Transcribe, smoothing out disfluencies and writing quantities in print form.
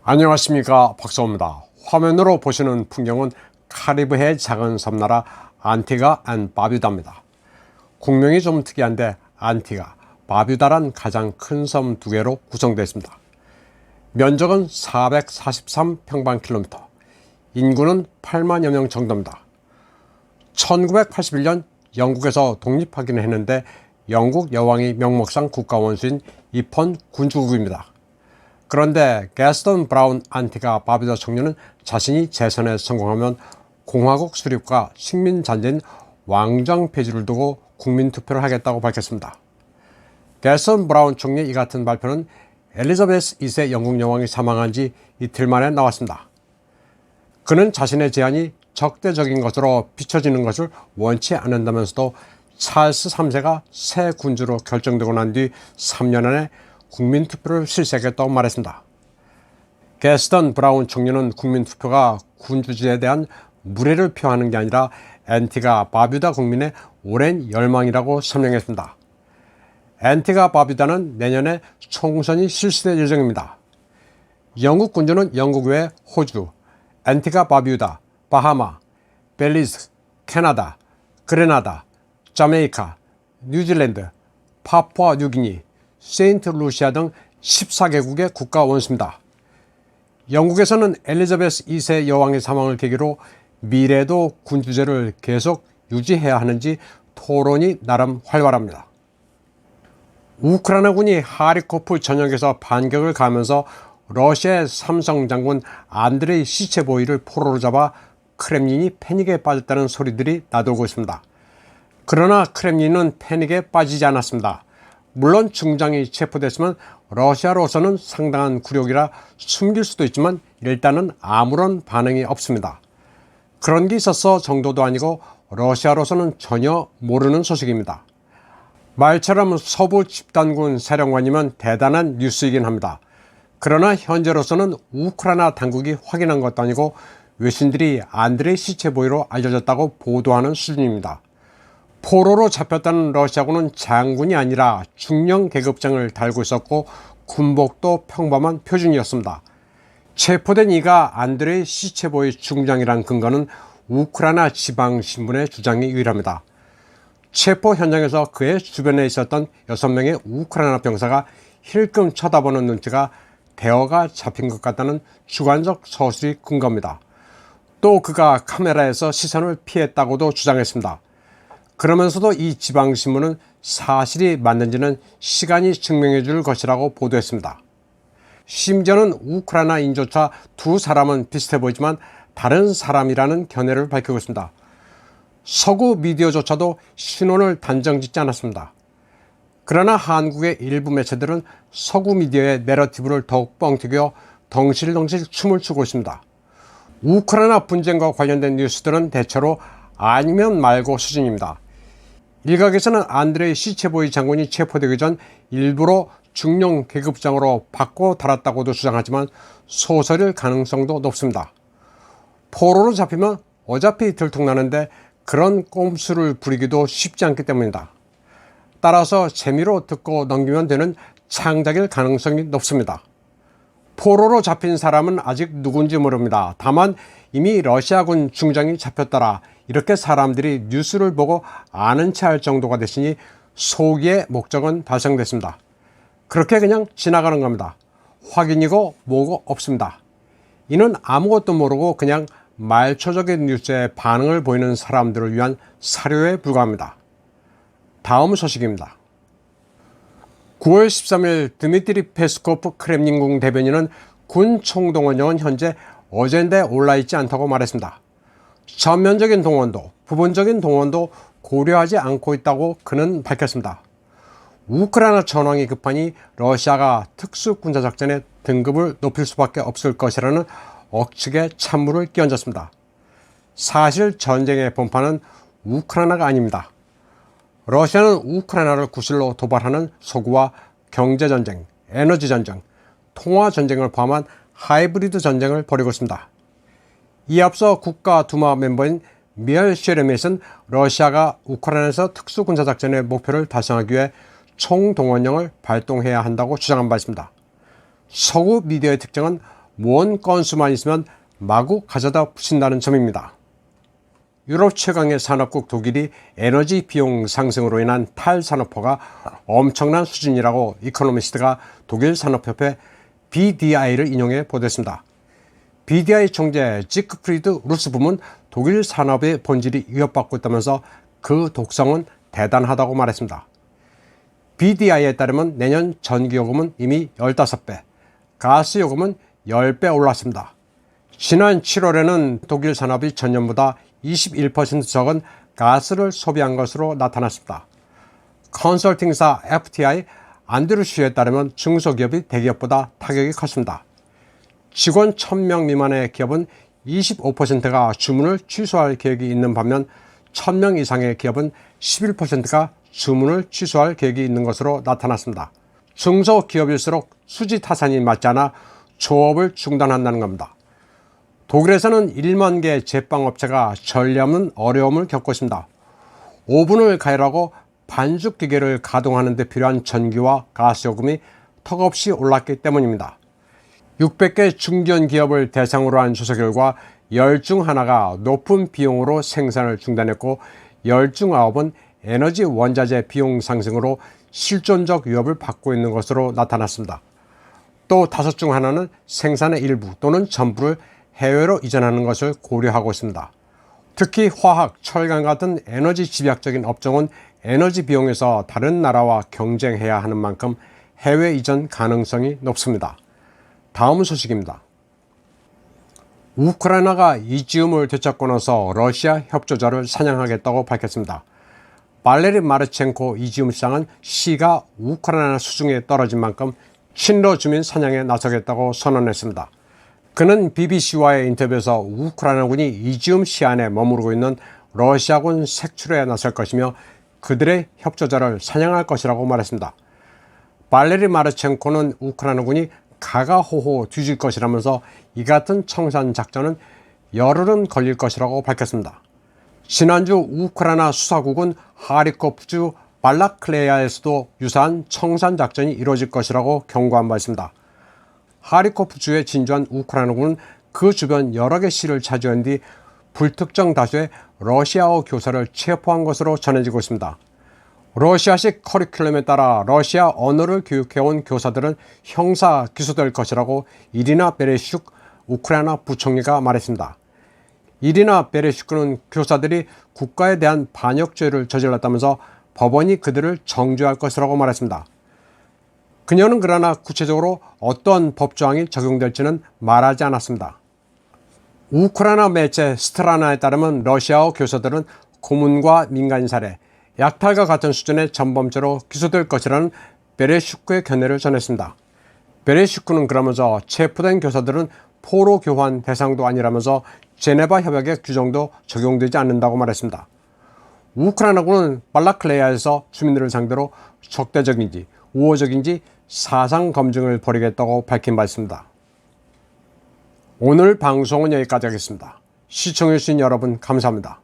안녕하십니까, 박사입니다. 화면으로 보시는 풍경은 카리브해의 작은 섬나라 안티가 앤 바뷰다입니다. 국명이 좀 특이한데 안티가, 바뷰다란 가장 큰 섬 두 개로 구성되어 있습니다. 면적은 443평방킬로미터, 인구는 8만여 명 정도입니다. 1981년 영국에서 독립하기는 했는데 영국 여왕이 명목상 국가원수인 입헌 군주국입니다. 그런데 게스턴 브라운 안티가 바뷰다 총리는 자신이 재선에 성공하면 공화국 수립과 식민잔재인 왕정 폐지를 두고 국민투표를 하겠다고 밝혔습니다. 게스턴 브라운 총리의 이 같은 발표는 엘리자베스 2세 영국 여왕이 사망한 지 이틀 만에 나왔습니다. 그는 자신의 제안이 적대적인 것으로 비춰지는 것을 원치 않는다면서도 찰스 3세가 새 군주로 결정되고 난 뒤 3년 안에 국민투표를 실시하겠다고 말했습니다. 게스턴 브라운 총리는 국민투표가 군주제에 대한 무례를 표하는 게 아니라 안티가 바뷰다 국민의 오랜 열망이라고 설명했습니다. 안티가 바뷰다는 내년에 총선이 실시될 예정입니다. 영국 군주는 영국 외에 호주, 안티가 바뷰다, 바하마, 벨리즈, 캐나다, 그레나다, 자메이카, 뉴질랜드, 파푸아 뉴기니, 세인트루시아 등 14개국의 국가 원수입니다. 영국에서는 엘리자베스 2세 여왕의 사망을 계기로 미래에도 군주제를 계속 유지해야 하는지 토론이 나름 활발합니다. 우크라이나군이 하리코프 전역에서 반격을 가하면서 러시아의 삼성 장군 안드레이 시체보이를 포로로 잡아 크렘린이 패닉에 빠졌다는 소리들이 나돌고 있습니다. 그러나 크렘린은 패닉에 빠지지 않았습니다. 물론 중장이 체포됐으면 러시아로서는 상당한 굴욕이라 숨길 수도 있지만 일단은 아무런 반응이 없습니다. 그런 게 있어서 정도도 아니고 러시아로서는 전혀 모르는 소식입니다. 말처럼 서부 집단군 사령관이면 대단한 뉴스이긴 합니다. 그러나 현재로서는 우크라이나 당국이 확인한 것도 아니고 외신들이 안드레이 시체보이로 알려졌다고 보도하는 수준입니다. 포로로 잡혔다는 러시아군은 장군이 아니라 중령 계급장을 달고 있었고 군복도 평범한 표준이었습니다. 체포된 이가 안드레이 시체보이 중장이란 근거는 우크라이나 지방신문의 주장이 유일합니다. 체포 현장에서 그의 주변에 있었던 6명의 우크라이나 병사가 힐끔 쳐다보는 눈치가 대어가 잡힌 것 같다는 주관적 서술이 근거입니다. 또 그가 카메라에서 시선을 피했다고도 주장했습니다. 그러면서도 이 지방신문은 사실이 맞는지는 시간이 증명해 줄 것이라고 보도했습니다. 심지어는 우크라이나인조차 두 사람은 비슷해 보이지만 다른 사람이라는 견해를 밝히고 있습니다. 서구 미디어조차도 신원을 단정짓지 않았습니다. 그러나 한국의 일부 매체들은 서구 미디어의 내러티브를 더욱 뻥튀겨 덩실덩실 춤을 추고 있습니다. 우크라이나 분쟁과 관련된 뉴스들은 대체로 아니면 말고 수준입니다. 일각에서는 안드레이 시체보이 장군이 체포되기 전 일부러 중령 계급장으로 바꿔 달았다고도 주장하지만 소설일 가능성도 높습니다. 포로로 잡히면 어차피 들통나는데 그런 꼼수를 부리기도 쉽지 않기 때문이다. 따라서 재미로 듣고 넘기면 되는 창작일 가능성이 높습니다. 포로로 잡힌 사람은 아직 누군지 모릅니다. 다만 이미 러시아군 중장이 잡혔더라, 이렇게 사람들이 뉴스를 보고 아는 체 할 정도가 됐으니 소기의 목적은 달성됐습니다. 그렇게 그냥 지나가는 겁니다. 확인이고 뭐고 없습니다. 이는 아무것도 모르고 그냥 말초적인 뉴스에 반응을 보이는 사람들을 위한 사료에 불과합니다. 다음 소식입니다. 9월 13일 드미트리 페스코프 크렘린궁 대변인은 군 총동원령은 현재 어젠다에 올라있지 않다고 말했습니다. 전면적인 동원도, 부분적인 동원도 고려하지 않고 있다고 그는 밝혔습니다. 우크라이나 전황이 급하니 러시아가 특수군사작전의 등급을 높일 수밖에 없을 것이라는 억측의 찬물을 끼얹었습니다. 사실 전쟁의 본판은 우크라이나가 아닙니다. 러시아는 우크라이나를 구실로 도발하는 서구와 경제전쟁, 에너지전쟁, 통화전쟁을 포함한 하이브리드 전쟁을 벌이고 있습니다. 이에 앞서 국가두마 멤버인 미하일 셰레мет은 러시아가 우크라이나에서 특수군사작전의 목표를 달성하기 위해 총동원령을 발동해야 한다고 주장한 바 있습니다. 서구 미디어의 특징은 모은 건수만 있으면 마구 가져다 붙인다는 점입니다. 유럽 최강의 산업국 독일이 에너지 비용 상승으로 인한 탈산업화가 엄청난 수준이라고 이코노미스트가 독일 산업협회 BDI를 인용해 보도했습니다. BDI 총재 지크프리드 루스붐은 독일 산업의 본질이 위협받고 있다면서 그 독성은 대단하다고 말했습니다. BDI에 따르면 내년 전기요금은 이미 15배, 가스요금은 10배 올랐습니다. 지난 7월에는 독일 산업이 전년보다 21% 적은 가스를 소비한 것으로 나타났습니다. 컨설팅사 FTI 안드루슈에 따르면 중소기업이 대기업보다 타격이 컸습니다. 직원 1000명 미만의 기업은 25%가 주문을 취소할 계획이 있는 반면 1000명 이상의 기업은 11%가 주문을 취소할 계획이 있는 것으로 나타났습니다. 중소기업일수록 수지 타산이 맞지 않아 조업을 중단한다는 겁니다. 독일에서는 1만 개 제빵업체가 전례 없는 어려움을 겪고 있습니다. 오븐을 가열하고 반죽 기계를 가동하는 데 필요한 전기와 가스 요금이 턱없이 올랐기 때문입니다. 600개 중견 기업을 대상으로 한 조사 결과 10 중 하나가 높은 비용으로 생산을 중단했고 10 중 9은 에너지 원자재 비용 상승으로 실존적 위협을 받고 있는 것으로 나타났습니다. 또 5 중 하나는 생산의 일부 또는 전부를 해외로 이전하는 것을 고려하고 있습니다. 특히 화학, 철강 같은 에너지 집약적인 업종은 에너지 비용에서 다른 나라와 경쟁해야 하는 만큼 해외 이전 가능성이 높습니다. 다음 소식입니다. 우크라이나가 이지움을 되찾고 나서 러시아 협조자를 사냥하겠다고 밝혔습니다. 발레리 마르첸코 이지움 시장은 시가 우크라이나 수중에 떨어진 만큼 친러 주민 사냥에 나서겠다고 선언했습니다. 그는 BBC와의 인터뷰에서 우크라이나군이 이지움 시 안에 머무르고 있는 러시아군 색출에 나설 것이며 그들의 협조자를 사냥할 것이라고 말했습니다. 발레리 마르첸코는 우크라이나군이 가가호호 뒤질 것이라면서 이 같은 청산 작전은 열흘은 걸릴 것이라고 밝혔습니다. 지난주 우크라이나 수사국은 하리코프주 발라클레야에서도 유사한 청산 작전이 이루어질 것이라고 경고한 바 있습니다. 하리코프주에 진주한 우크라이나군은 그 주변 여러 개 시를 차지한 뒤 불특정 다수의 러시아어 교사를 체포한 것으로 전해지고 있습니다. 러시아식 커리큘럼에 따라 러시아 언어를 교육해온 교사들은 형사 기소될 것이라고 이리나 베레슈크 우크라이나 부총리가 말했습니다. 이리나 베레슈크는 교사들이 국가에 대한 반역죄를 저질렀다면서 법원이 그들을 정죄할 것이라고 말했습니다. 그녀는 그러나 구체적으로 어떤 법조항이 적용될지는 말하지 않았습니다. 우크라이나 매체 스트라나에 따르면 러시아어 교사들은 고문과 민간인 살해, 약탈과 같은 수준의 전범죄로 기소될 것이라는 베레슈크의 견해를 전했습니다. 베레슈크는 그러면서 체포된 교사들은 포로 교환 대상도 아니라면서 제네바 협약의 규정도 적용되지 않는다고 말했습니다. 우크라이나군은 발라클레야에서 주민들을 상대로 적대적인지 우호적인지 사상 검증을 벌이겠다고 밝힌 바 있습니다. 오늘 방송은 여기까지 하겠습니다. 시청해주신 여러분 감사합니다.